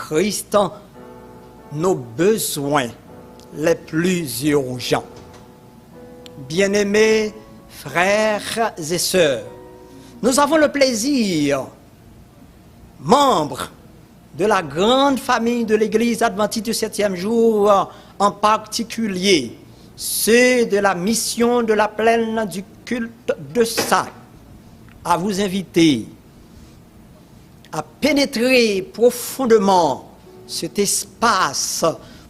Christ nos besoins les plus urgents. Bien-aimés frères et sœurs, nous avons le plaisir, membres de la grande famille de l'Église adventiste du 7e jour, en particulier ceux de la mission de la plaine du culte de Sacre, à vous inviter à pénétrer profondément cet espace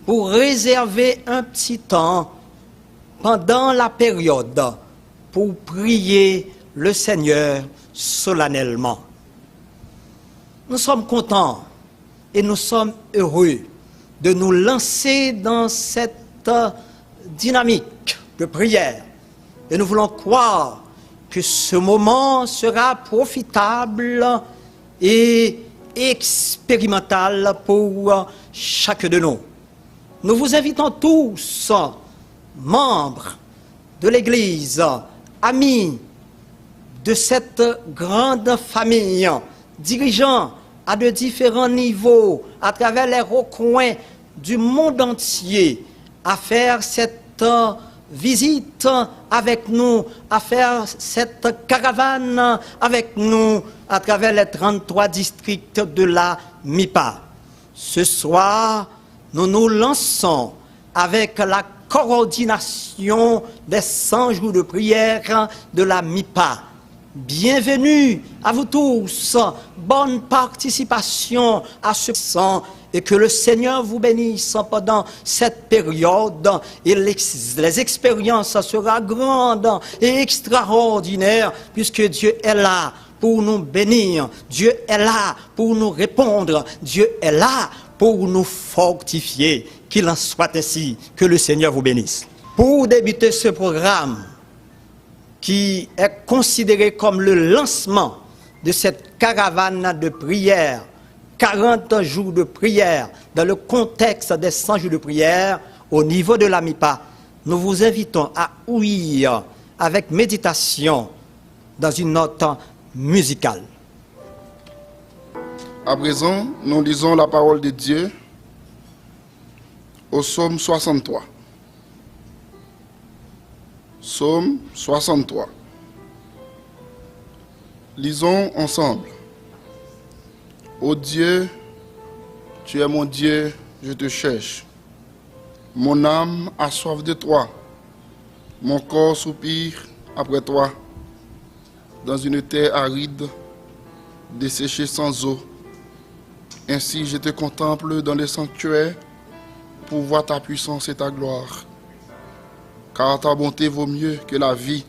pour réserver un petit temps pendant la période pour prier le Seigneur solennellement. Nous sommes contents et nous sommes heureux de nous lancer dans cette dynamique de prière. Et nous voulons croire que ce moment sera profitable et expérimental pour chacun de nous. Nous vous invitons tous, membres de l'Église, amis de cette grande famille, dirigeants à de différents niveaux, à travers les recoins du monde entier, à faire cette visite avec nous, à faire cette caravane avec nous à travers les 33 districts de la MIPA. Ce soir, nous nous lançons avec la coordination des 100 jours de prière de la MIPA. Bienvenue à vous tous, bonne participation à ce sang et que le Seigneur vous bénisse pendant cette période et les expériences seront grandes et extraordinaires puisque Dieu est là pour nous bénir, Dieu est là pour nous répondre, Dieu est là pour nous fortifier. Qu'il en soit ainsi, que le Seigneur vous bénisse. Pour débuter ce programme, qui est considéré comme le lancement de cette caravane de prière, 40 jours de prière, dans le contexte des 100 jours de prière, au niveau de la MIPA, nous vous invitons à ouïr avec méditation dans une note musicale. À présent, nous lisons la parole de Dieu au psaume 63. Psaume 63. Lisons ensemble. Ô Dieu, tu es mon Dieu, je te cherche. Mon âme a soif de toi. Mon corps soupire après toi. Dans une terre aride, desséchée sans eau. Ainsi je te contemple dans les sanctuaires pour voir ta puissance et ta gloire. Car ta bonté vaut mieux que la vie.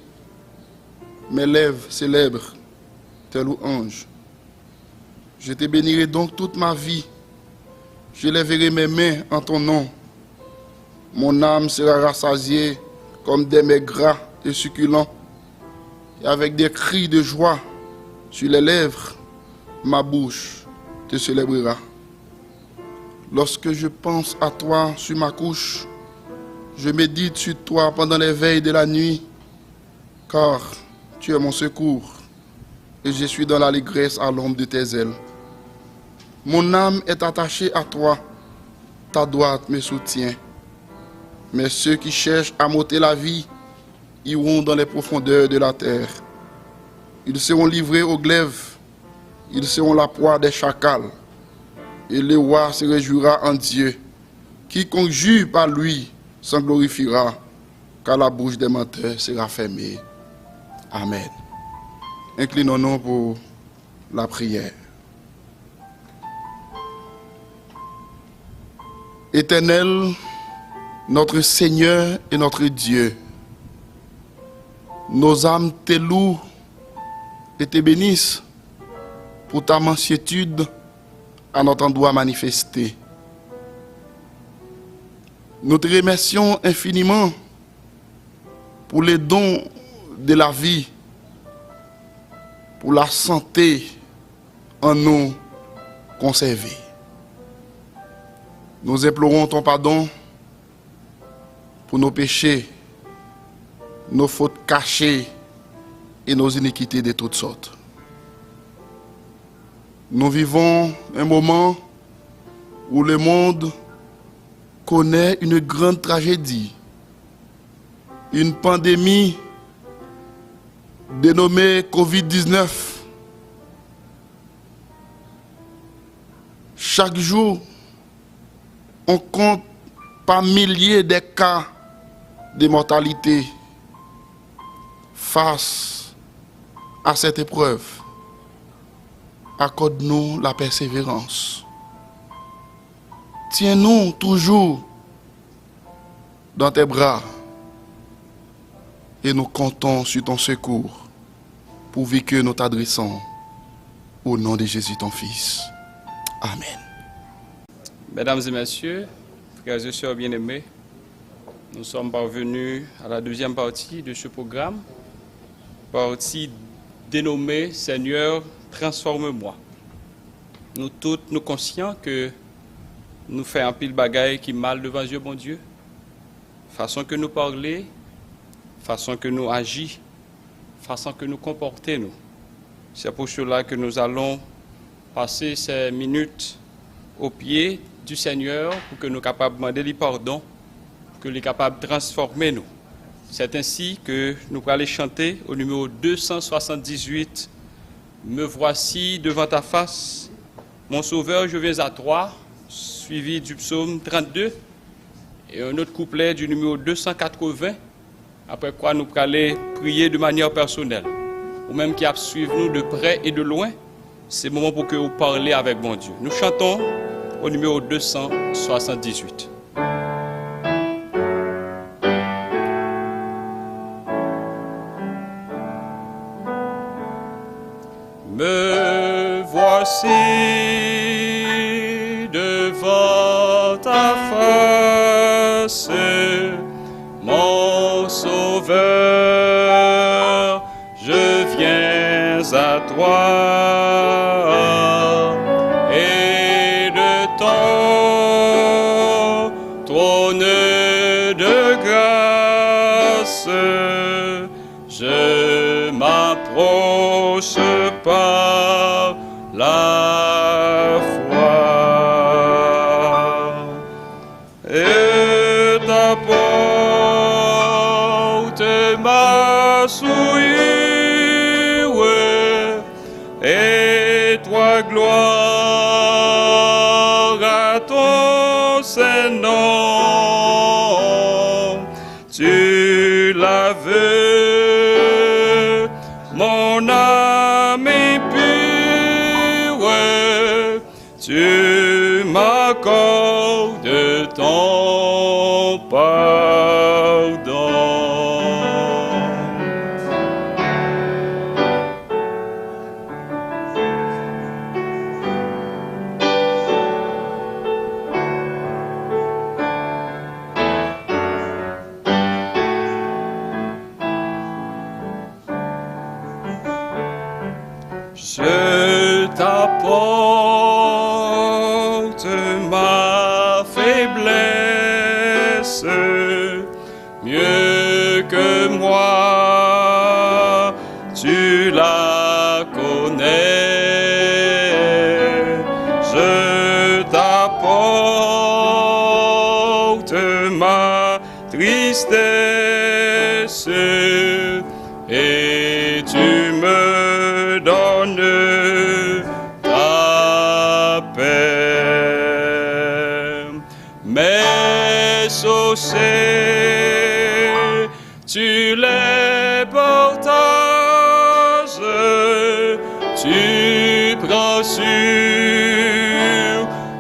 Mes lèvres célèbrent tes louanges. Je te bénirai donc toute ma vie. Je lèverai mes mains en ton nom. Mon âme sera rassasiée comme des mets gras et succulents. Et avec des cris de joie sur les lèvres, ma bouche te célébrera. Lorsque je pense à toi sur ma couche, je médite sur toi pendant les veilles de la nuit, car tu es mon secours et je suis dans l'allégresse à l'ombre de tes ailes. Mon âme est attachée à toi, ta droite me soutient. Mais ceux qui cherchent à m'ôter la vie iront dans les profondeurs de la terre. Ils seront livrés au glaive, ils seront la proie des chacals. Et le roi se réjouira en Dieu. Quiconque jure par lui s'en glorifiera, car la bouche des menteurs sera fermée. Amen. Inclinons-nous pour la prière. Éternel, notre Seigneur et notre Dieu, nos âmes te louent et te bénissent pour ta mansuétude à notre endroit manifesté. Nous te remercions infiniment pour les dons de la vie, pour la santé en nous conservée. Nous implorons ton pardon pour nos péchés, nos fautes cachées et nos iniquités de toutes sortes. Nous vivons un moment où le monde connaît une grande tragédie, une pandémie dénommée Covid-19. Chaque jour, on compte par milliers de cas de mortalité. Face à cette épreuve, accorde-nous la persévérance. Tiens-nous toujours dans tes bras et nous comptons sur ton secours, pourvu que nous t'adressons au nom de Jésus ton Fils. Amen. Mesdames et messieurs, frères et sœurs bien-aimés, nous sommes parvenus à la deuxième partie de ce programme, partie dénommée « Seigneur, transforme-moi ». Nous tous, nous conscients que nous faisons un pile bagaille qui mal devant Dieu, bon Dieu. Façon que nous parler, façon que nous agir, façon que nous comporter nous. C'est pour cela que nous allons passer ces minutes au pied du Seigneur pour que nous soyons capables de demander pardon, pour que nous soyons capables de transformer nous. C'est ainsi que nous allons aller chanter au numéro 278. Me voici devant ta face, mon Sauveur, je viens à toi, suivi du psaume 32 et un autre couplet du numéro 280, après quoi nous allons aller prier de manière personnelle. Ou même qui a suivi nous de près et de loin, c'est le moment pour que vous parlez avec bon Dieu. Nous chantons au numéro 278. Me voici devant ta face, mon Sauveur, je viens à toi, et de ton trône de grâce, je m'approche par la foi. Et ta porte m'a souillé, et toi gloire à ton Saint-Nom. Tu laves mon âme impure, tu m'accordes ton pardon. Je t'apporte ma faiblesse, mieux que moi, tu la connais. Je t'apporte ma tristesse, et tu me donnes ta paix. Mes saucés, tu les partages, tu prends sur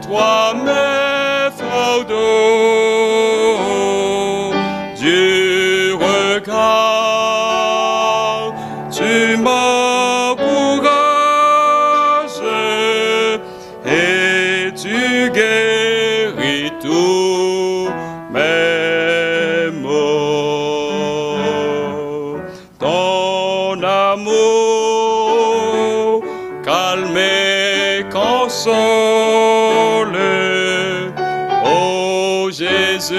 toi mes fardeaux. Du regard, tu m'encourages, et tu guéris tous mes maux. Ton amour calme et console, ô Jésus,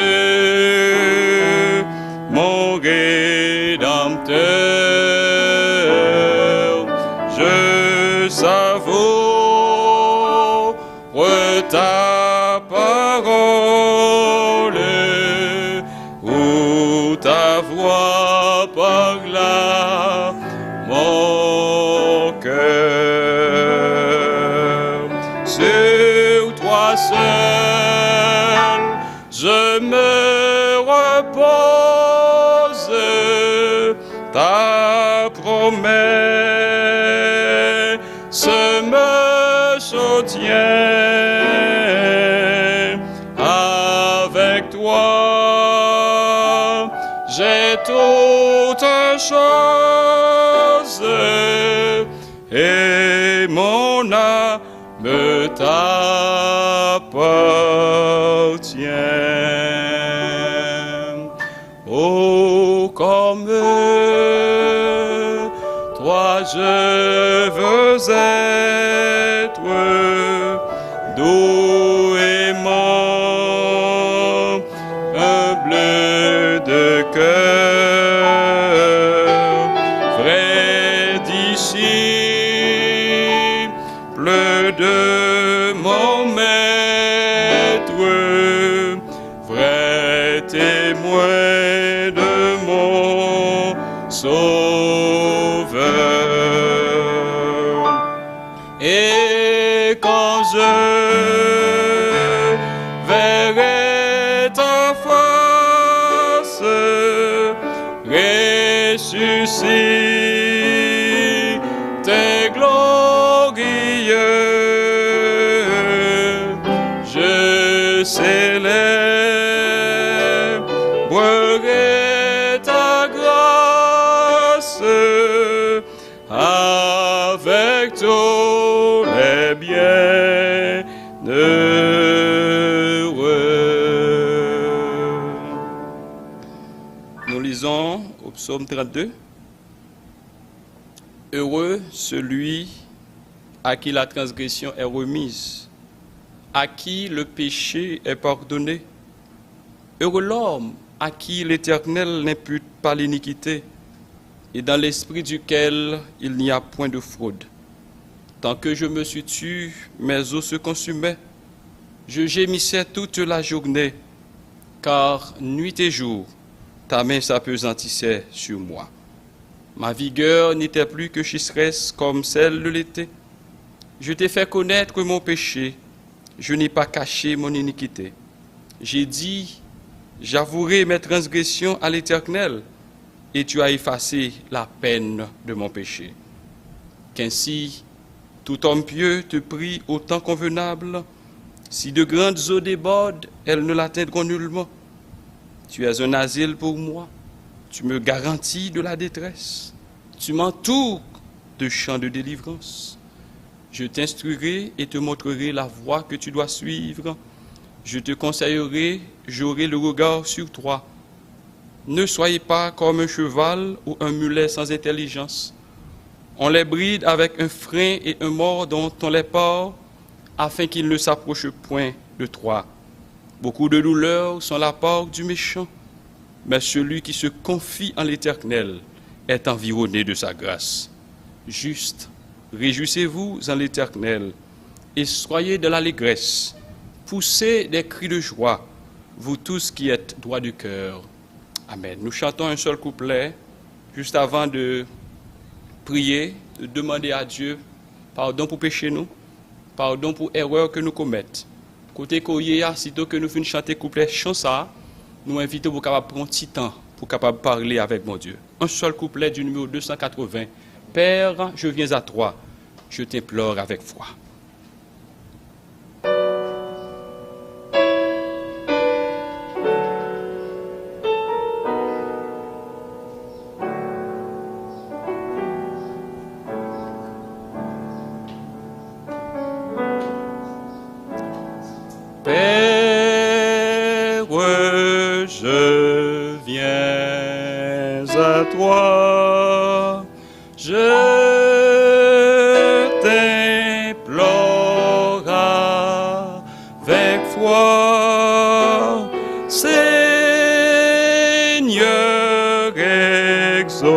mon Rédempteur. Je savoure ta parole ou ta voix parla mon cœur. Sur toi seul je me repose, ta promesse me soutient. Avec toi, j'ai toutes choses et mon âme t'appartient. Oh, comme toi je veux être doux, aimant, humble de cœur, vrai disciple de mon maître, vrai témoin de mon Sauveur. Et quand je verrai ta face ressuscitée glorieux, je célébrerai ta grâce avec tous les bienheureux. Nous lisons au psaume 32. Heureux celui à qui la transgression est remise, à qui le péché est pardonné. Heureux l'homme à qui l'Éternel n'impute pas l'iniquité, et dans l'esprit duquel il n'y a point de fraude. Tant que je me suis tu, mes os se consumaient. Je gémissais toute la journée, car nuit et jour, ta main s'appesantissait sur moi. Ma vigueur n'était plus que chasseresse comme celle de l'été. Je t'ai fait connaître mon péché, je n'ai pas caché mon iniquité. J'ai dit, j'avouerai mes transgressions à l'Éternel, et tu as effacé la peine de mon péché. Qu'ainsi, tout homme pieux te prie au temps convenable. Si de grandes eaux débordent, elles ne l'atteindront nullement. Tu es un asile pour moi, tu me garantis de la détresse. Tu m'entoures de chants de délivrance. Je t'instruirai et te montrerai la voie que tu dois suivre. Je te conseillerai, j'aurai le regard sur toi. Ne soyez pas comme un cheval ou un mulet sans intelligence. On les bride avec un frein et un mors dont on les porte, afin qu'ils ne s'approchent point de toi. Beaucoup de douleurs sont la part du méchant, mais celui qui se confie en l'Éternel est environné de sa grâce. Juste, réjouissez-vous en l'Éternel et soyez de l'allégresse. Poussez des cris de joie, vous tous qui êtes droits du cœur. Amen. Nous chantons un seul couplet, juste avant de prier, de demander à Dieu pardon pour péché nous, pardon pour erreur que nous commettons. Côté Koyea, sitôt que nous finissons chanter couplet chansa, nous invitons pour capable prendre un petit temps pour capable parler avec mon Dieu. Un seul couplet du numéro 280. Père, je viens à toi, je t'implore avec foi. Je viens à toi, je t'implore avec foi, Seigneur, exauce-moi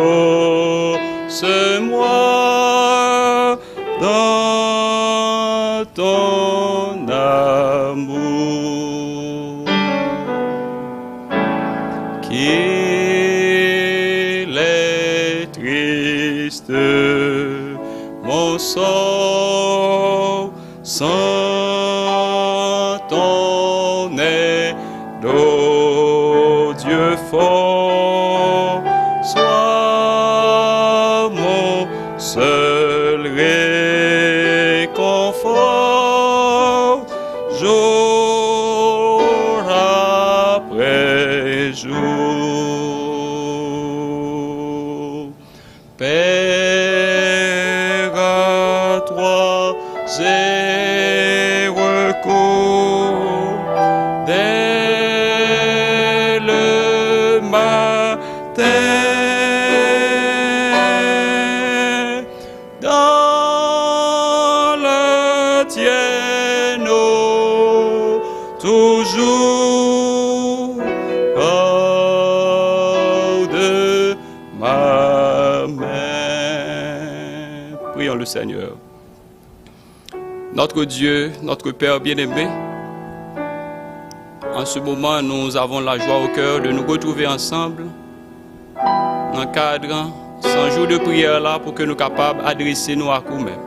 dans ton amour. qu'il est triste, mon sort sans ton aide, ô Dieu fort, sois mon seul réconfort, jour après jour. Père, à toi j'ai recours dès le matin. Dans le tienne, ô, toujours hors de ma main. Prions le Seigneur. Notre Dieu, notre Père bien-aimé, en ce moment, nous avons la joie au cœur de nous retrouver ensemble dans le cadre sans jour de prière là pour que nous soyons capables d'adresser nous à nous-mêmes.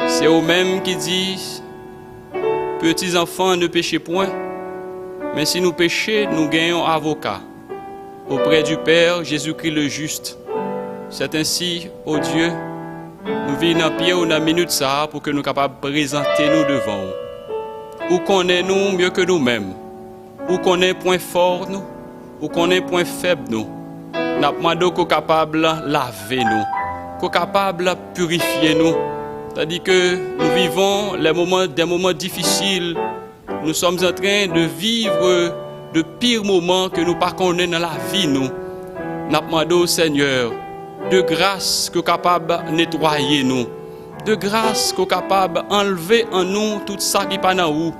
C'est eux-mêmes qui disent, petits enfants, ne péchez point, mais si nous péchons, nous gagnons avocat auprès du Père Jésus-Christ le juste. C'est ainsi, ô Dieu, nous venons en pied ou dans minute ça pour que nous soyons capables de présenter nous devant vous. Ou connaissons-nous mieux que nous-mêmes, ou connaissons point fort nous, ou connaissons point faible nous. Nous demandons qu'on soit capable de laver nous, qu'on soit capable de purifier nous. C'est-à-dire que nous vivons des moments difficiles. Nous sommes en train de vivre de pires moments que nous ne connaissons pas dans la vie. Nous demandons au Seigneur de grâce qu'on soit capable de nettoyer nous. De grâce qu'on soit capable d'enlever en nous tout ça qui n'est pas dans nous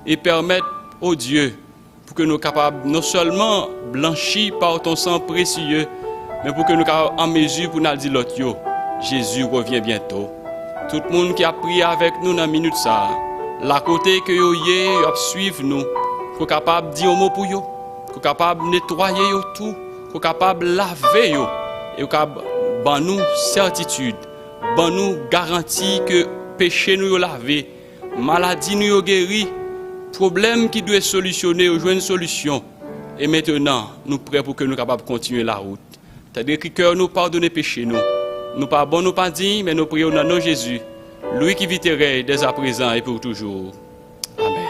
et permettre au Dieu pour que nous soyons capables non seulement blanchis par ton sang précieux, mais pour que nous soyons en mesure pour nous dire l'autre, Jésus revient bientôt. Tout le monde qui a prié avec nous dans la minute ça, la côté que yo suivre nous, qu'on capable de dire un mot pour yo, qu'on capable de nettoyer yo tout, qu'on capable de laver yo, et qu'on capable de nous certitude, de nous garantie que péché nous lavé, maladie nous guéri, problème qui doit solutionner, jouer une solution. Et maintenant, nous prêts pour que nous soyons capables de continuer la route. C'est-à-dire que cœur nous pardonne péché nous. Nous pas bon, nous pas dit, mais nous prions dans nom Jésus, lui qui vit dès à présent et pour toujours. Amen.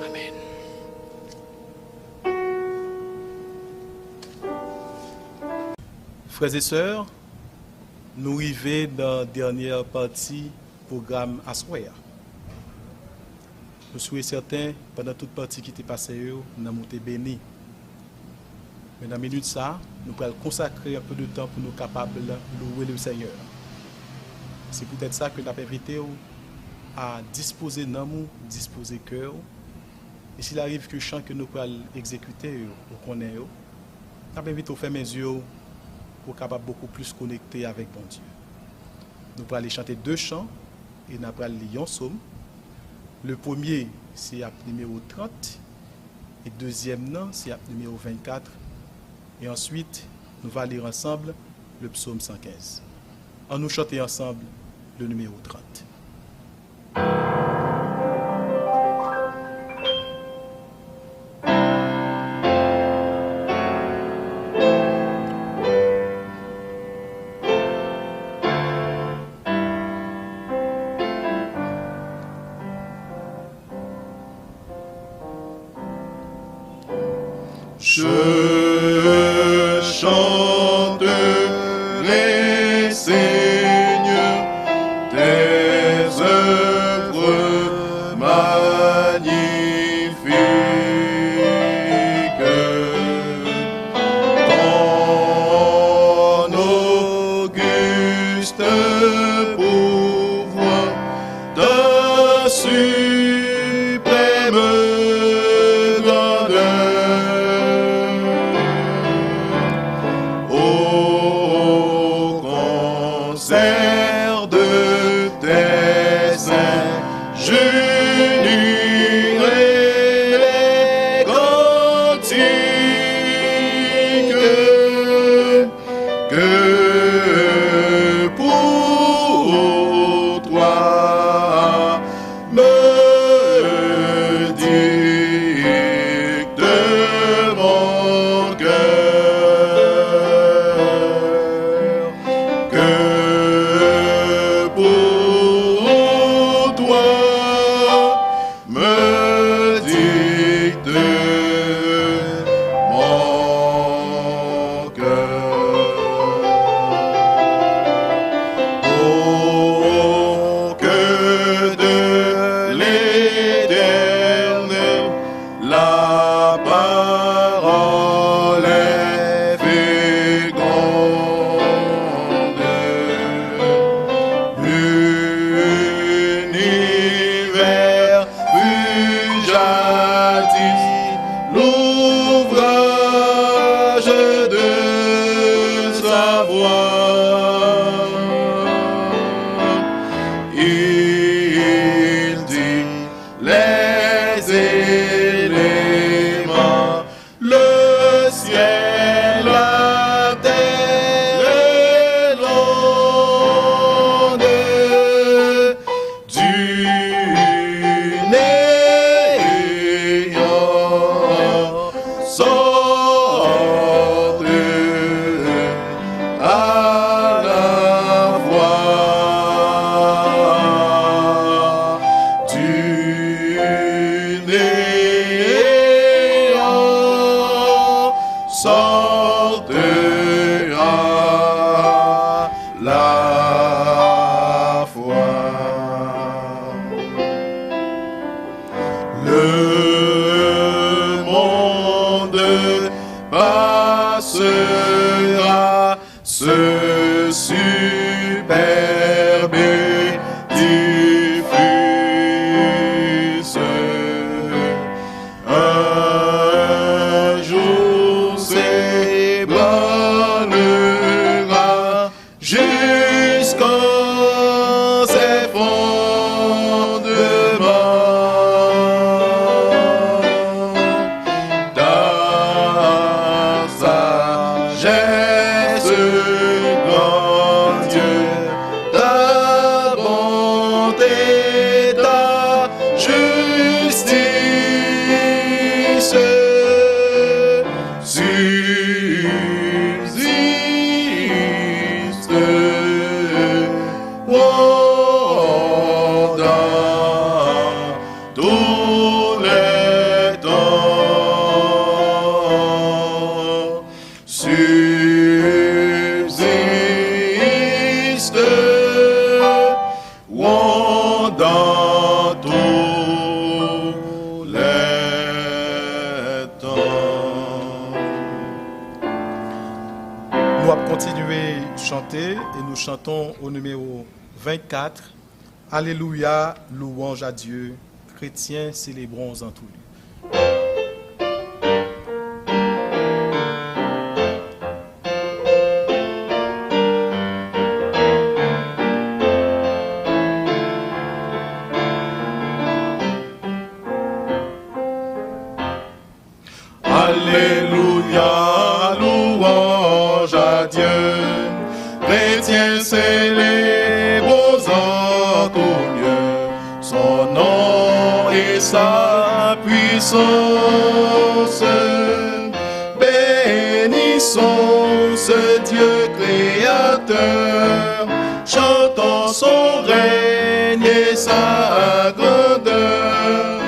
Amen. Frères et sœurs, nous arrivons dans la dernière partie du programme Assoya. Je suis certain, pendant toute partie qui était passée, nous avons été bénis. Mais dans la minute ça, nous allons consacrer un peu de temps pour nous capables de louer le Seigneur. C'est peut-être ça que nous avons invité à disposer nous, disposer cœur. Et s'il arrive que le chant que nous pouvons exécuter, ou connaître, nous avons invité à faire mes yeux pour capable beaucoup plus connecter avec bon Dieu. Nous allons aller chanter 2 chants et nous allons lire un psaume. Le premier, c'est le numéro 30, et le deuxième, c'est le numéro 24. Et ensuite, nous allons lire ensemble le psaume 115. En nous chanter ensemble le numéro 30. Je chanterai, Seigneur, tes œuvres magnifiques. Ton auguste pouvoir, ta suprême grandeur. Au concert de tes saints, j'unirai les cantiques éléments, le ciel, la terre et l'onde, du néant sortent à la voix, du néant sortent à la foi. Le monde passera, ce superbe édifice. Un jour s'ébranlera jusqu'en ses fondements. Ta sagesse, grand Dieu, ta bonté, ta justice subsiste dans tous les temps, subsiste dans tous les temps. Nous allons continuer à chanter et nous chantons au numéro 24. Alléluia, louange à Dieu. Chrétiens, célébrons en tout lieu. Alléluia, louange à Dieu. Chrétiens, célébrons en tout lieu son nom et sa puissance. Bénissons ce Dieu créateur, chantons son règne et sa grandeur,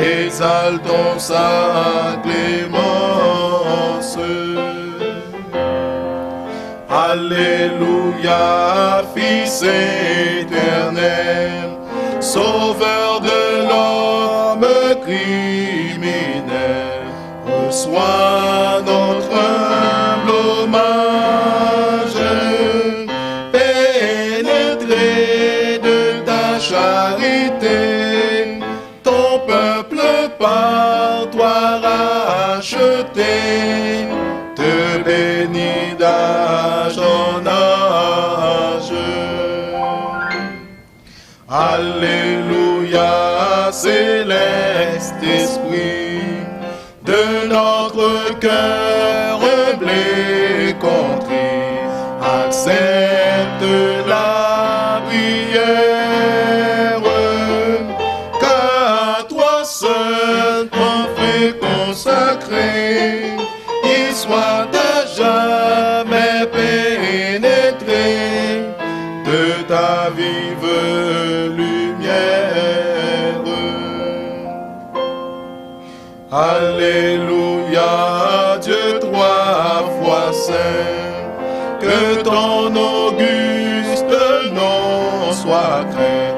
exaltons sa clémence. Alléluia, Fils éternel, Sauveur de l'homme criminel, reçois notre humble hommage, pénétré de ta charité, ton peuple par toi racheté, te bénit d'âge en âge. Alléluia, céleste esprit, de notre cœur humble et contrit, accepte la prière, qu'à toi seul ton fait consacré, il soit à jamais pénétré de ta vive lumière. Alléluia, Dieu trois fois saint, que ton auguste nom soit craint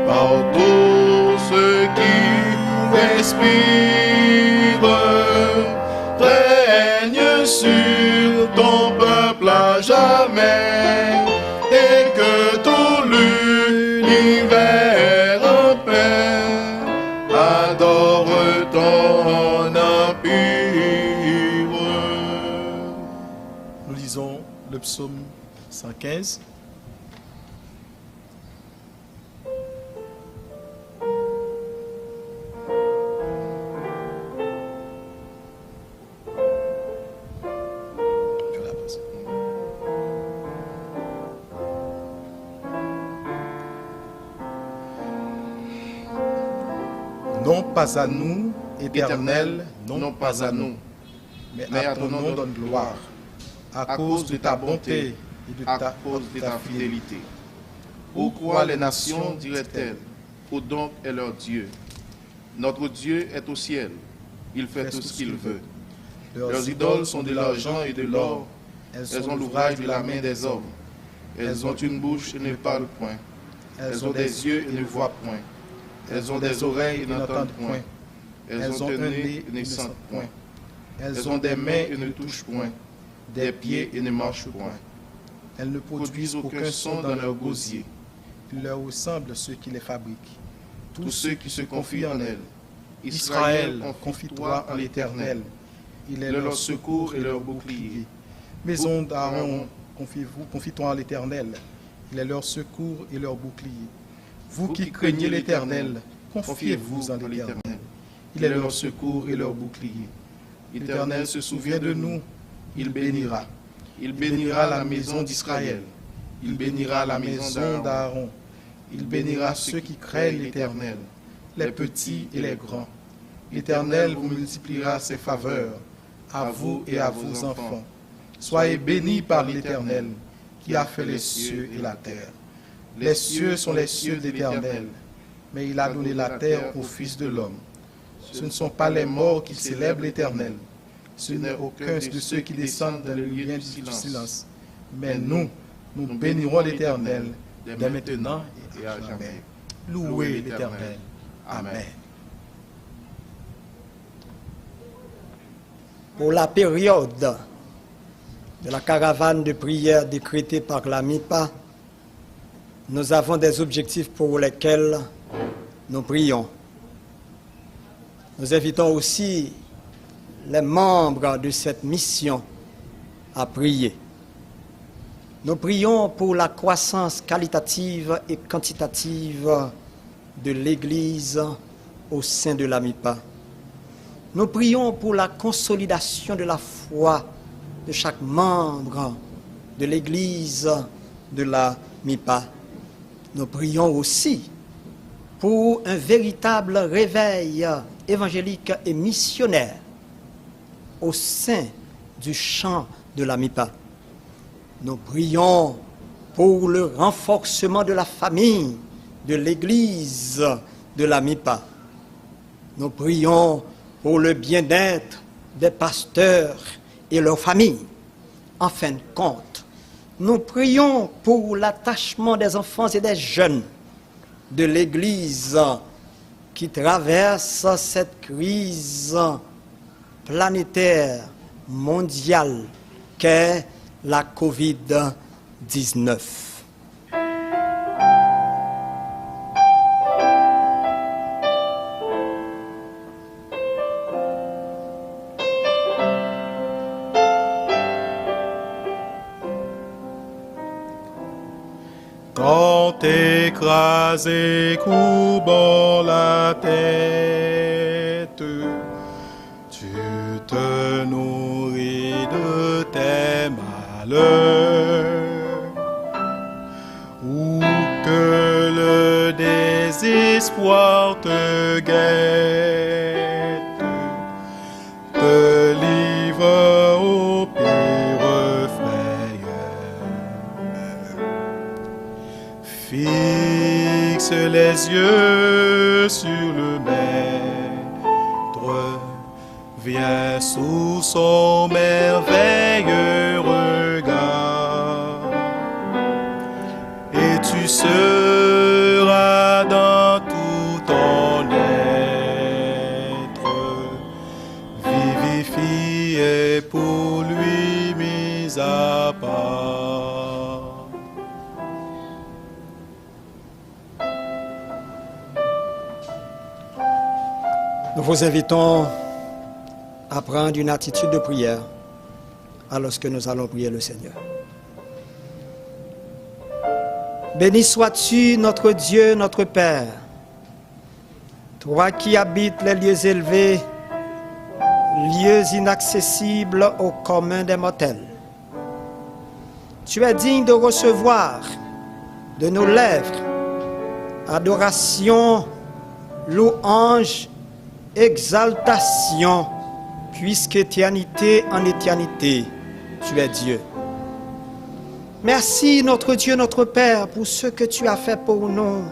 par tous ceux qui respirent. Règne sur ton peuple à jamais, et que tout l'univers en paix adore ton empire. Nous lisons le psaume 115. pas à nous, Éternel, non pas à nous, mais à ton nom donne gloire, à cause de ta bonté et de à ta, cause de ta fidélité. fidélité. Pourquoi les nations diraient-elles, où donc est leur Dieu? Notre Dieu est au ciel, il fait tout ce qu'il veut. Leurs idoles sont de l'argent et de l'or, elles ont l'ouvrage de la main des hommes. Elles ont une bouche et ne parlent point. Elles ont des yeux et ne voient point. Elles ont des oreilles et n'entendent point. Elles ont un nez et ne sentent point. Elles ont des mains et ne touchent point. Des pieds et ne marchent point. Elles ne Produisent aucun son dans leur gosier. Il leur ressemble ceux qui les fabriquent. Tous ceux qui se confient en elles. Israël, confie-toi en l'Éternel. Il est leur secours et leur bouclier. Maison d'Aaron, confie-toi en l'Éternel. Il est leur secours et leur bouclier. Vous qui craignez l'Éternel, confiez-vous en l'Éternel. Il est leur secours et leur bouclier. L'Éternel se souvient de nous, il bénira. Il bénira la maison d'Israël. Il bénira la maison d'Aaron. Il bénira ceux qui craignent l'Éternel, les petits et les grands. L'Éternel vous multipliera ses faveurs, à vous et à vos enfants. Soyez bénis par l'Éternel, qui a fait les cieux et la terre. Les cieux sont les cieux d'Éternel, mais il a donné la terre au Fils de l'homme. Ce ne sont pas les morts qui célèbrent l'Éternel, ce n'est aucun de ceux qui descendent dans le lien du silence. Mais nous bénirons l'Éternel dès maintenant et à jamais. Louez l'Éternel. Amen. Pour la période de la caravane de prière décrétée par la MIPA, nous avons des objectifs pour lesquels nous prions. Nous invitons aussi les membres de cette mission à prier. Nous prions pour la croissance qualitative et quantitative de l'Église au sein de la MIPA. Nous prions pour la consolidation de la foi de chaque membre de l'Église de la MIPA. Nous prions aussi pour un véritable réveil évangélique et missionnaire au sein du champ de la MIPA. Nous prions pour le renforcement de la famille de l'Église de la MIPA. Nous prions pour le bien-être des pasteurs et leurs familles. En fin de compte, nous prions pour l'attachement des enfants et des jeunes de l'Église qui traverse cette crise planétaire mondiale qu'est la COVID-19. Quand écrasé, courbant la tête, tu te nourris de tes malheurs, ou que le désespoir te guette, te livre au pire frayeur. Fixe les yeux sur le Maître, viens sous son merveilleux regard, et tu seras dans tout ton être vivifié pour lui mis à part. Nous vous invitons à prendre une attitude de prière alors que nous allons prier le Seigneur. Béni sois-tu, notre Dieu, notre Père, toi qui habites les lieux élevés, lieux inaccessibles au commun des mortels. Tu es digne de recevoir de nos lèvres adoration, louange exaltation, puisqu'éternité en éternité, tu es Dieu. Merci notre Dieu, notre Père, pour ce que tu as fait pour nous.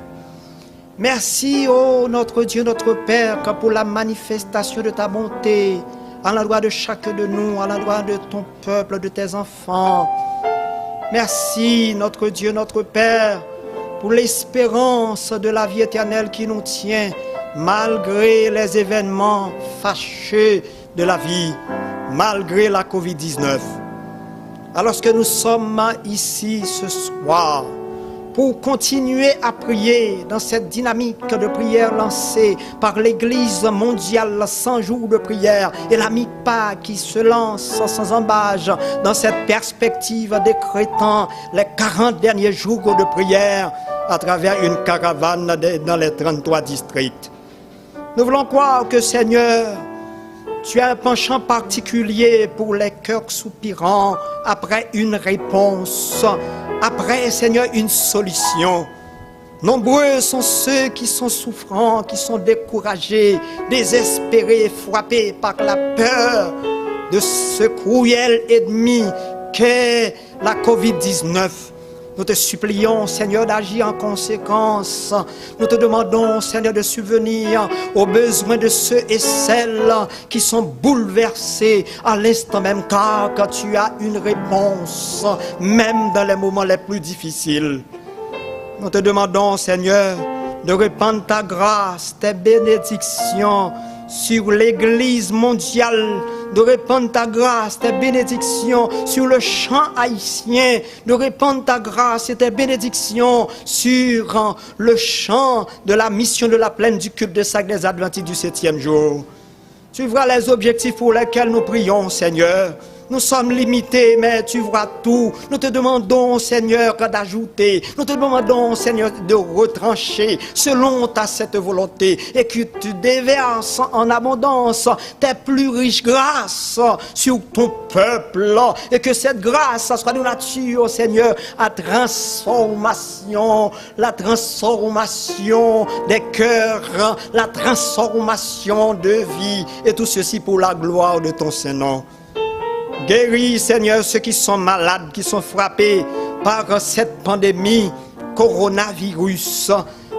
Merci, oh notre Dieu, notre Père, pour la manifestation de ta bonté à l'endroit de chacun de nous, à l'endroit de ton peuple, de tes enfants. Merci, notre Dieu, notre Père, pour l'espérance de la vie éternelle qui nous tient, malgré les événements fâcheux de la vie, malgré la Covid-19. Alors que nous sommes ici ce soir, pour continuer à prier dans cette dynamique de prière lancée par l'Église mondiale 100 jours de prière et la MIPA qui se lance sans embâche dans cette perspective décrétant les 40 derniers jours de prière à travers une caravane dans les 33 districts. Nous voulons croire que Seigneur, tu as un penchant particulier pour les cœurs soupirants après une réponse, après, Seigneur, une solution. Nombreux sont ceux qui sont souffrants, qui sont découragés, désespérés, frappés par la peur de ce cruel ennemi qu'est la Covid-19. Nous te supplions, Seigneur, d'agir en conséquence. Nous te demandons, Seigneur, de subvenir aux besoins de ceux et celles qui sont bouleversés à l'instant même, car tu as une réponse, même dans les moments les plus difficiles. Nous te demandons, Seigneur, de répandre ta grâce, tes bénédictions sur l'Église mondiale, de répandre ta grâce, tes bénédictions sur le champ haïtien, de répandre ta grâce et tes bénédictions sur le champ de la mission de la plaine du culte de Sac des Adventistes du 7e jour. Tu vois les objectifs pour lesquels nous prions, Seigneur. Nous sommes limités, mais tu vois tout. Nous te demandons, Seigneur, d'ajouter. Nous te demandons, Seigneur, de retrancher selon ta cette volonté et que tu déverses en abondance tes plus riches grâces sur ton peuple et que cette grâce soit de nature, Seigneur, à transformation, la transformation des cœurs, la transformation de vie et tout ceci pour la gloire de ton Saint-Nom. Guéris, Seigneur, ceux qui sont malades, qui sont frappés par cette pandémie, coronavirus.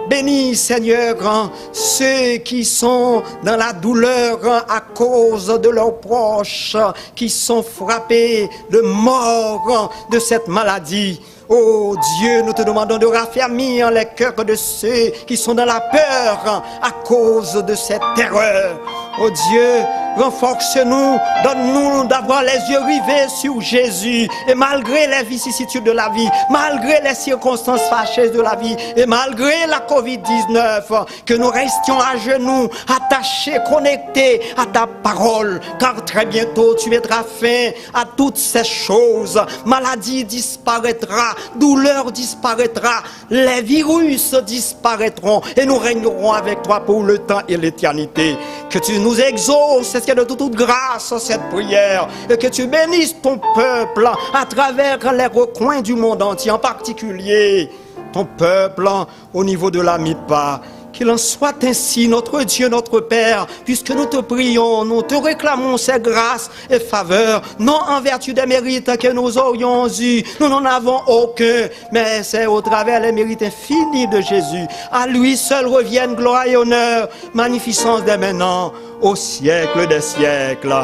Bénis, Seigneur, ceux qui sont dans la douleur à cause de leurs proches, qui sont frappés de mort de cette maladie. Oh Dieu, nous te demandons de raffermir les cœurs de ceux qui sont dans la peur à cause de cette terreur. Oh Dieu, renforce-nous, donne-nous d'avoir les yeux rivés sur Jésus. Et malgré les vicissitudes de la vie, malgré les circonstances fâcheuses de la vie, et malgré la Covid-19, que nous restions à genoux, attachés, connectés à ta parole. Car très bientôt, tu mettras fin à toutes ces choses. Maladie disparaîtra, douleur disparaîtra, les virus disparaîtront et nous régnerons avec toi pour le temps et l'éternité. Que tu nous exauces, Seigneur, de toute grâce cette prière et que tu bénisses ton peuple à travers les recoins du monde entier, en particulier ton peuple au niveau de la MIPA. Qu'il en soit ainsi, notre Dieu, notre Père, puisque nous te prions, nous te réclamons ces grâces et faveurs, non en vertu des mérites que nous aurions eus, nous n'en avons aucun, mais c'est au travers des mérites infinis de Jésus. À lui seul reviennent gloire et honneur, magnificence dès maintenant, au siècle des siècles.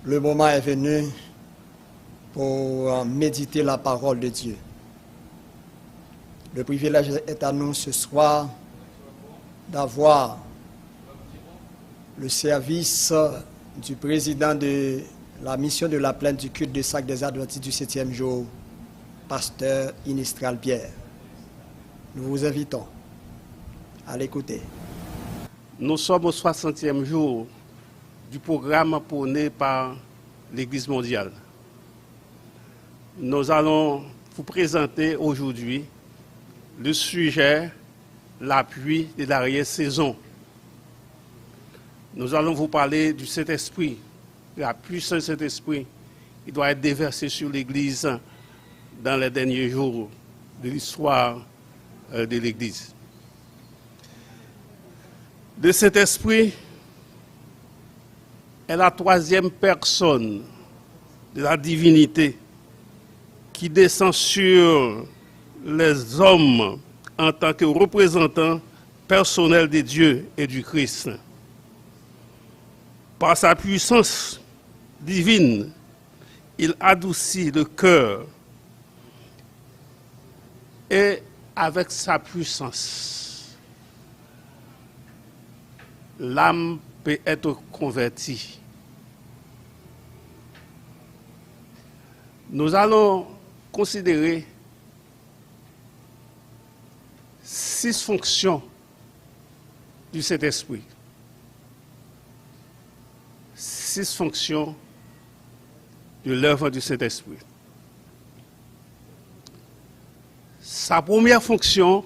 Le moment est venu pour méditer la parole de Dieu. Le privilège est à nous ce soir d'avoir le service du président de la mission de la plaine du culte de Sac des Adventistes du 7e jour, pasteur Inistral Pierre. Nous vous invitons à l'écouter. Nous sommes au 60e jour du programme prôné par l'Église mondiale. Nous allons vous présenter aujourd'hui le sujet l'appui de l'arrière-saison. Nous allons vous parler du Saint-Esprit, de la puissance du Saint-Esprit qui doit être déversée sur l'Église dans les derniers jours de l'histoire de l'Église. Le Saint-Esprit est la troisième personne de la divinité qui descend sur les hommes en tant que représentant personnel de Dieu et du Christ. Par sa puissance divine, il adoucit le cœur et avec sa puissance, l'âme peut être convertie. Nous allons considérer 6 fonctions du Saint-Esprit. 6 fonctions de l'œuvre du Saint-Esprit. Sa première fonction,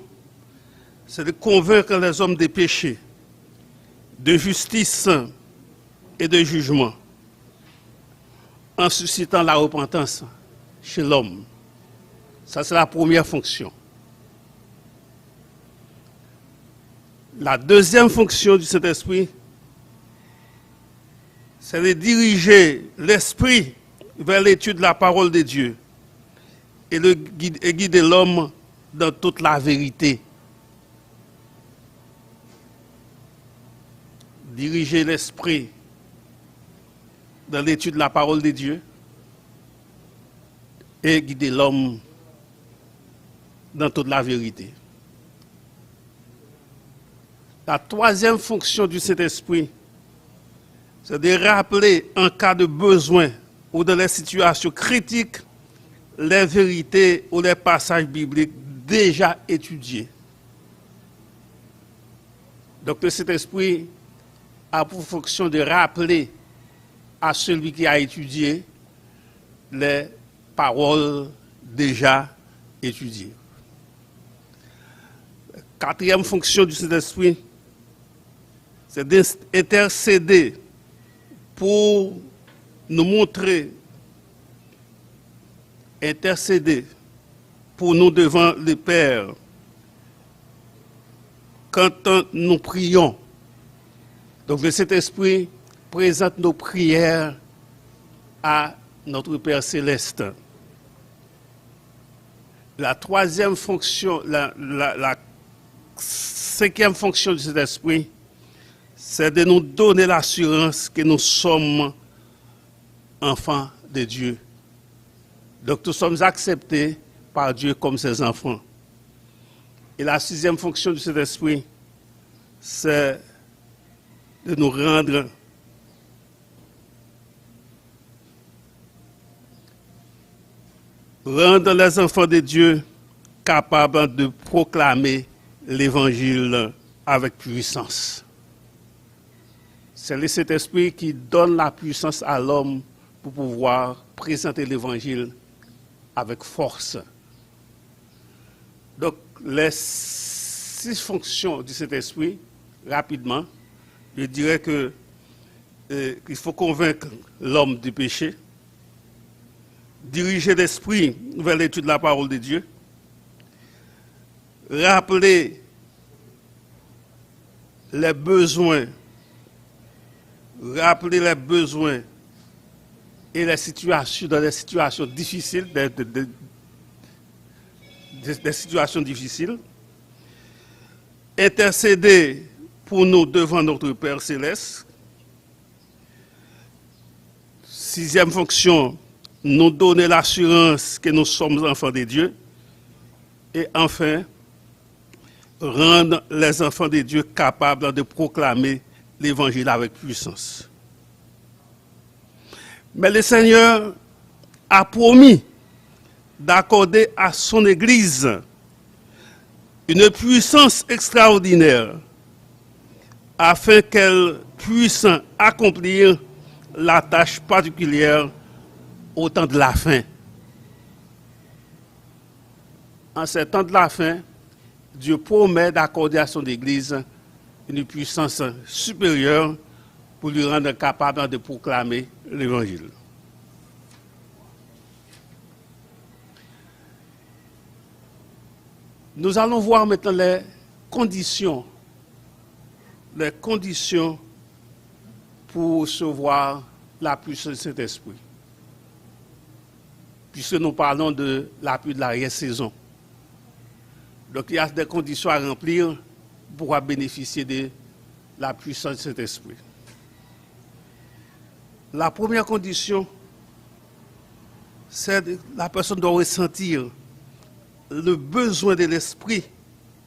c'est de convaincre les hommes des péchés, de justice et de jugement, en suscitant la repentance chez l'homme. Ça, c'est la première fonction. La deuxième fonction du Saint-Esprit, c'est de diriger l'esprit vers l'étude de la parole de Dieu et guider l'homme dans toute la vérité. Diriger l'esprit dans l'étude de la parole de Dieu et guider l'homme dans toute la vérité. La troisième fonction du Saint-Esprit, c'est de rappeler en cas de besoin ou dans les situations critiques les vérités ou les passages bibliques déjà étudiés. Donc le Saint-Esprit a pour fonction de rappeler à celui qui a étudié les paroles déjà étudiées. Quatrième fonction du Saint-Esprit, c'est d'intercéder pour nous montrer, intercéder pour nous devant le Père quand nous prions. Donc le Saint-Esprit présente nos prières à notre Père céleste. La troisième fonction, la cinquième fonction du Saint-Esprit, c'est de nous donner l'assurance que nous sommes enfants de Dieu. Donc nous sommes acceptés par Dieu comme ses enfants. Et la sixième fonction du Saint-Esprit, c'est de nous rendre les enfants de Dieu capables de proclamer l'Évangile avec puissance. C'est le Saint-Esprit qui donne la puissance à l'homme pour pouvoir présenter l'Évangile avec force. Donc, les 6 fonctions du Saint-Esprit, rapidement, je dirais qu'il faut convaincre l'homme du péché, diriger l'esprit vers l'étude de la parole de Dieu, rappeler les besoins et les situations, dans les situations difficiles, des situations difficiles, intercéder pour nous devant notre Père céleste. Sixième fonction, nous donner l'assurance que nous sommes enfants de Dieu. Et enfin, rendre les enfants de Dieu capables de proclamer l'Évangile avec puissance. Mais le Seigneur a promis d'accorder à son Église une puissance extraordinaire afin qu'elle puisse accomplir la tâche particulière au temps de la fin. En ce temps de la fin, Dieu promet d'accorder à son Église une puissance supérieure pour lui rendre capable de proclamer l'Évangile. Nous allons voir maintenant les conditions pour recevoir la puissance du Saint-Esprit. Puisque nous parlons de la pluie de l'arrière-saison. Donc il y a des conditions à remplir pour pouvoir bénéficier de la puissance du Saint-Esprit. La première condition, c'est que la personne doit ressentir le besoin de l'Esprit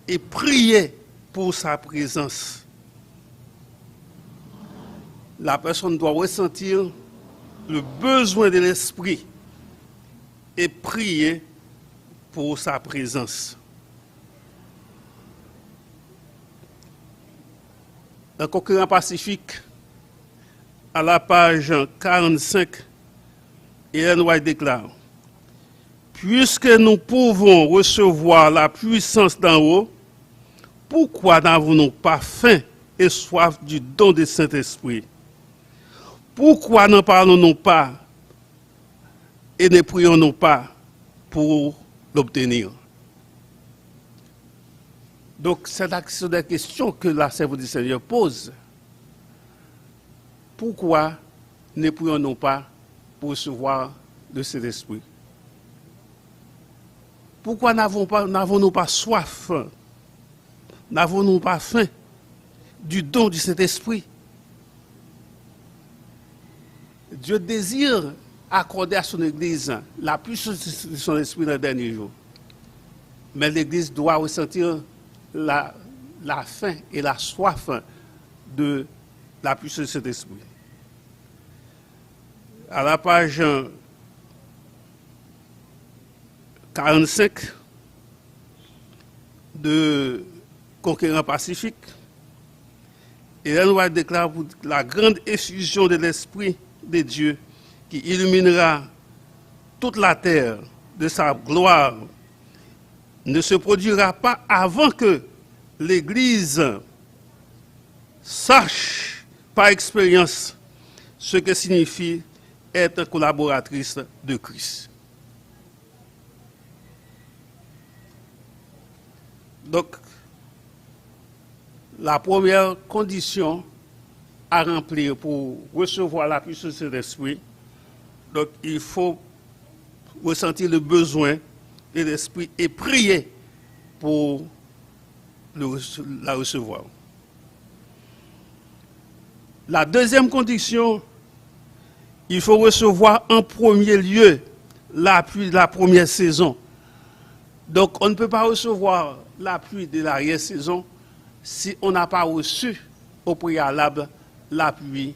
et prier pour sa présence. La personne doit ressentir le besoin de l'Esprit et prier pour sa présence. Dans le Concurrent Pacifique, à la page 45, Ellen White déclare: puisque nous pouvons recevoir la puissance d'en haut, pourquoi n'avons-nous pas faim et soif du don du Saint-Esprit? Pourquoi n'en parlons-nous pas et ne prions-nous pas pour l'obtenir? Donc, c'est la question que la servante du Seigneur pose. Pourquoi ne prions-nous pas pour recevoir le Saint-Esprit? Pourquoi n'avons-nous pas soif? N'avons-nous pas faim du don du Saint-Esprit? Dieu désire accorder à son Église la puissance de son esprit dans les derniers jours. Mais l'Église doit ressentir la faim et la soif de la puissance de cet esprit. À la page 45 de Conquérant Pacifique, Ellen White déclare pour la grande effusion de l'Esprit de Dieu qui illuminera toute la terre de sa gloire ne se produira pas avant que l'Église sache par expérience ce que signifie être collaboratrice de Christ. Donc, la première condition à remplir pour recevoir la puissance de l'Esprit, donc il faut ressentir le besoin de l'Esprit et prier pour la recevoir. La deuxième condition, il faut recevoir en premier lieu la pluie de la première saison. Donc on ne peut pas recevoir la pluie de l'arrière-saison si on n'a pas reçu au préalable la pluie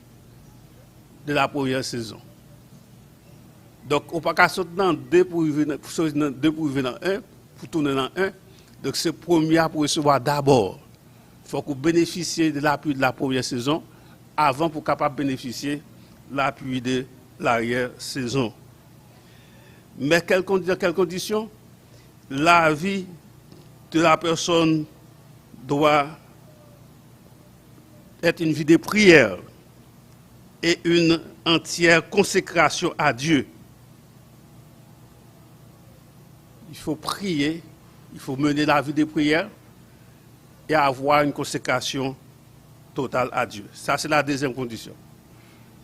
de la première saison. Donc on ne peut pas sauter dans deux pour arriver dans un, pour tourner dans un. Donc c'est premier pour recevoir d'abord. Il faut qu'on bénéficie de la pluie de la première saison avant pour capable bénéficier de la pluie de l'arrière-saison. Mais quelles conditions? La vie de la personne doit être une vie de prière et une entière consécration à Dieu. Il faut prier, il faut mener la vie de prière et avoir une consécration totale à Dieu. Ça, c'est la deuxième condition.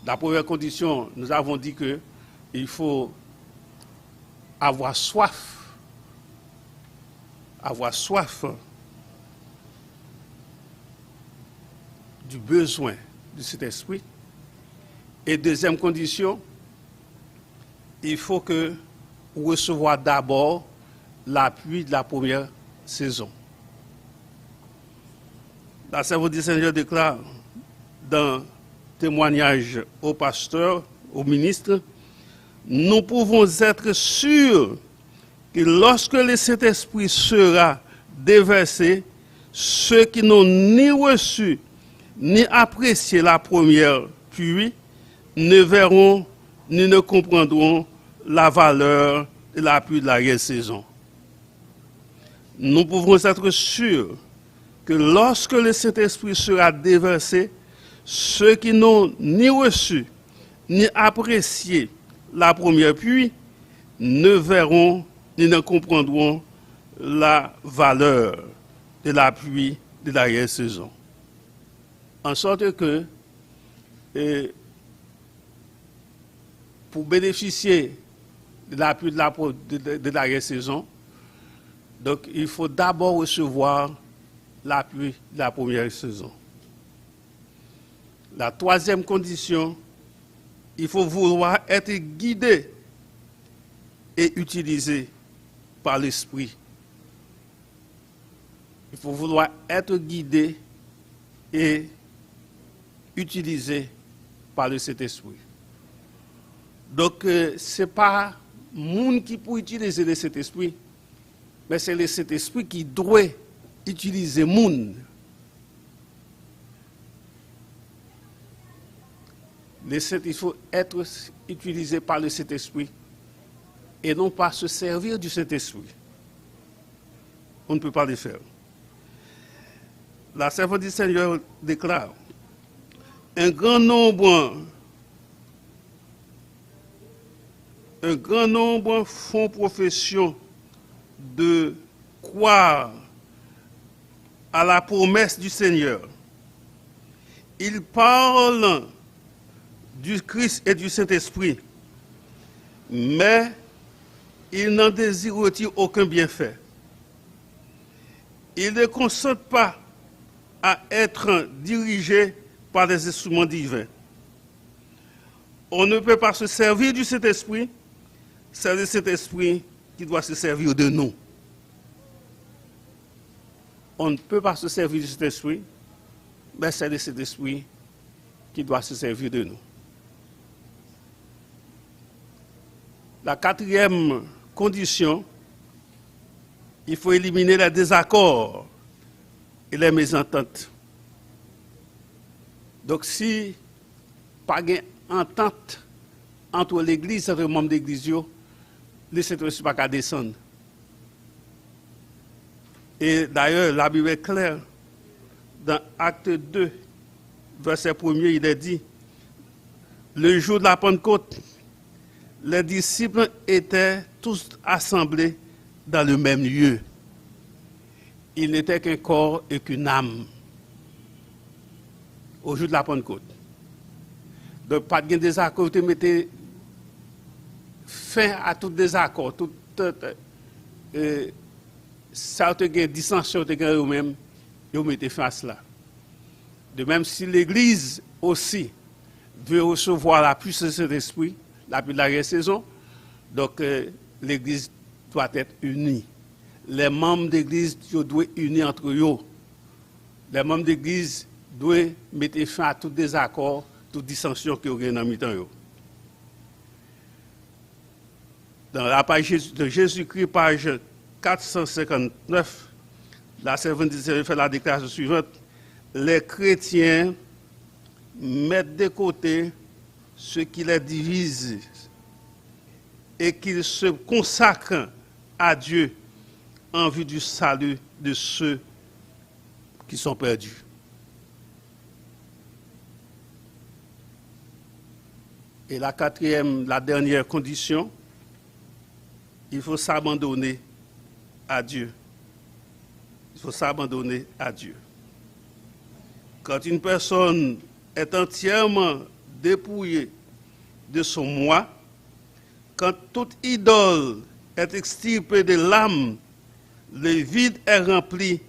La première condition, nous avons dit qu'il faut avoir soif du besoin de cet esprit. Et deuxième condition, il faut que recevoir d'abord l'appui de la première saison. La servante du Seigneur déclare dans témoignage au pasteur, au ministre, nous pouvons être sûrs que lorsque le Saint-Esprit sera déversé, ceux qui n'ont ni reçu ni apprécié la première pluie ne verront ni ne comprendront la valeur de la pluie de l'arrière-saison. Nous pouvons être sûrs que lorsque le Saint-Esprit sera déversé, ceux qui n'ont ni reçu ni apprécié la première pluie ne verront ni ne comprendront la valeur de la pluie de l'arrière-saison. En sorte que pour bénéficier de l'appui de l'arrière-saison, donc il faut d'abord recevoir l'appui de la première saison. La troisième condition, il faut vouloir être guidé et utilisé par l'Esprit. Il faut vouloir être guidé et utilisé par le Saint-Esprit. Donc, ce n'est pas le monde qui peut utiliser le Saint-Esprit, mais c'est le Saint-Esprit qui doit utiliser le monde. Il faut être utilisé par le Saint-Esprit et non pas se servir du Saint-Esprit. On ne peut pas le faire. La servante du Seigneur déclare, un grand nombre font profession de croire à la promesse du Seigneur. Ils parlent du Christ et du Saint-Esprit, mais ils n'en désirent aucun bienfait. Ils ne consentent pas à être dirigés par des instruments divins. On ne peut pas se servir du Saint-Esprit, c'est le Saint-Esprit qui doit se servir de nous. On ne peut pas se servir du Saint-Esprit, mais c'est le Saint-Esprit qui doit se servir de nous. La quatrième condition, il faut éliminer les désaccords et les mésententes. Donc si pas de entente entre l'Église et les membres de l'Église, le Saint-Esprit ne peut pas descendre. Et d'ailleurs, la Bible est claire. Dans Acte 2, verset 1er, il est dit, le jour de la Pentecôte, les disciples étaient tous assemblés dans le même lieu. Ils n'étaient qu'un corps et qu'une âme. Au jour de la Pentecôte. Donc, pas de désaccord, vous mettez fin à tout désaccord, ça te gagne dissension, te gagne eux-mêmes, et vous mettez fin à cela. De même, si l'Église aussi veut recevoir la puissance de l'Esprit, l'appui de la saison, donc l'Église doit être unie. Les membres de l'Église doivent être unis entre eux. Les membres de l'Église doivent mettre fin à tout désaccord, toute dissension qui est dans le temps. Dans la page de Jésus-Christ, page 459, la servante du Seigneur fait la déclaration suivante. Les chrétiens mettent de côté ce qui les divise et qu'ils se consacrent à Dieu en vue du salut de ceux qui sont perdus. Et la dernière condition, il faut s'abandonner à Dieu. Il faut s'abandonner à Dieu. Quand une personne est entièrement dépouillée de son moi, quand toute idole est extirpée de l'âme, le vide est rempli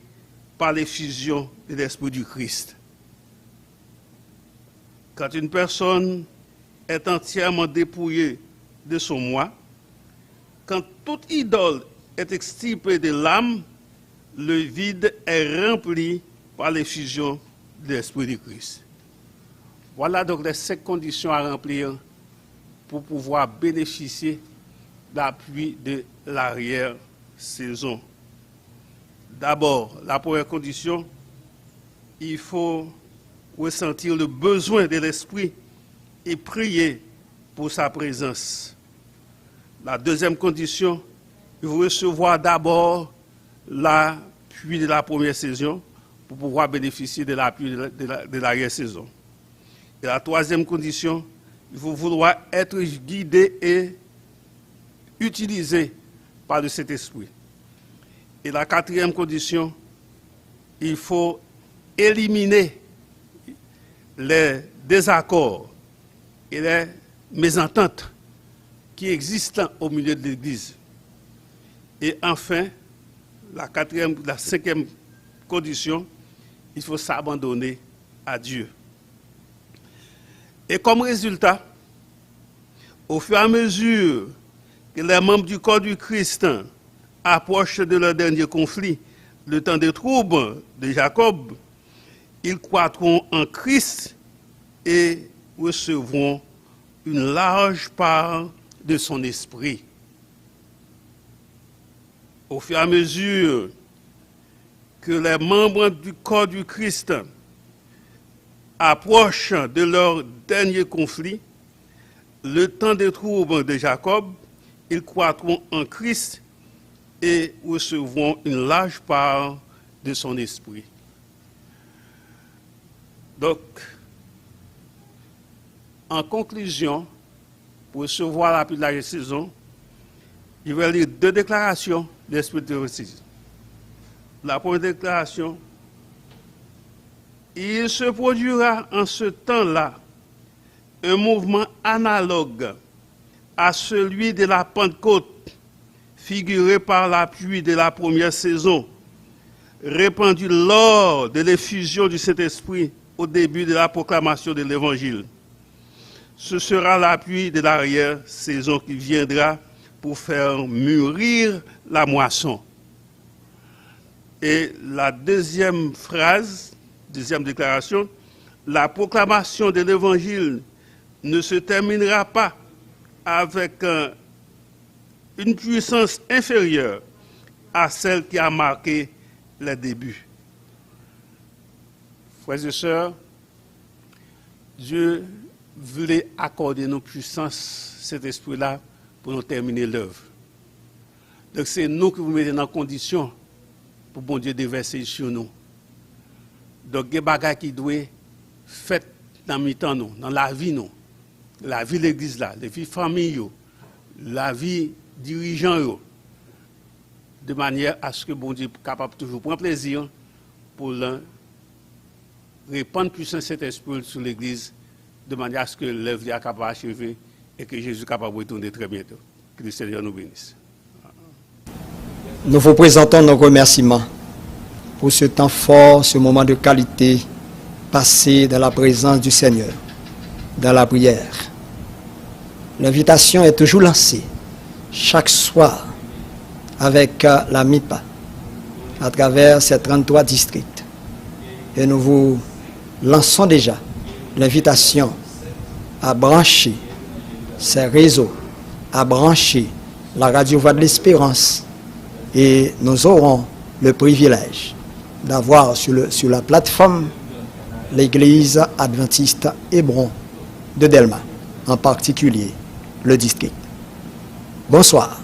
par l'effusion de l'Esprit du Christ. Quand une personne est entièrement dépouillée de son moi, quand toute idole est extirpée de l'âme, le vide est rempli par l'effusion de l'Esprit du Christ. Voilà donc les 5 conditions à remplir pour pouvoir bénéficier de l'appui de l'arrière-saison. D'abord, la première condition, il faut ressentir le besoin de l'Esprit et prier pour sa présence. La deuxième condition, il faut recevoir d'abord l'appui de la première saison pour pouvoir bénéficier de l'appui de l'arrière-saison. Et la troisième condition, il faut vouloir être guidé et utilisé par le Saint-Esprit. Et la quatrième condition, il faut éliminer les désaccords et les mésententes qui existent au milieu de l'Église. Et enfin, la cinquième condition, il faut s'abandonner à Dieu. Et comme résultat, au fur et à mesure que les membres du corps du Christ approchent de leur dernier conflit, le temps des troubles de Jacob, ils croîtront en Christ et recevront une large part de son esprit. Au fur et à mesure que les membres du corps du Christ approchent de leur dernier conflit, le temps des troubles de Jacob, ils croîtront en Christ et recevront une large part de son esprit. Donc, en conclusion, pour recevoir la pluie de la saison, je vais lire 2 déclarations de l'Esprit de prophétie. La première déclaration, il se produira en ce temps-là un mouvement analogue à celui de la Pentecôte, figuré par la pluie de la première saison, répandue lors de l'effusion du Saint-Esprit au début de la proclamation de l'Évangile. Ce sera la pluie de l'arrière-saison qui viendra pour faire mûrir la moisson. Et la deuxième phrase, deuxième déclaration, la proclamation de l'Évangile ne se terminera pas avec une puissance inférieure à celle qui a marqué les débuts. Frères et sœurs, Dieu voulait accorder nos puissances, cet esprit-là, pour nous terminer l'œuvre. Donc c'est nous qui vous mettez dans condition pour bon Dieu déverser sur nous. Donc il y a des bagages qui doivent faire dans le temps nous, dans la vie nous, la vie de l'église là, la vie famille, la vie dirigeant, de manière à ce que bon Dieu soit capable de toujours prendre plaisir pour répandre puissance cet esprit sur l'église, de manière à ce que l'œuvre soit capable d'achever et que Jésus soit capable de retourner très bientôt. Que le Seigneur nous bénisse. Nous vous présentons nos remerciements pour ce temps fort, ce moment de qualité passé dans la présence du Seigneur, dans la prière. L'invitation est toujours lancée chaque soir avec la MIPA à travers ces 33 districts. Et nous vous lançons déjà l'invitation à brancher ces réseaux, à brancher la radio Voix de l'Espérance. Et nous aurons le privilège d'avoir sur la plateforme l'église adventiste Hébron de Delma, en particulier le district. Bonsoir.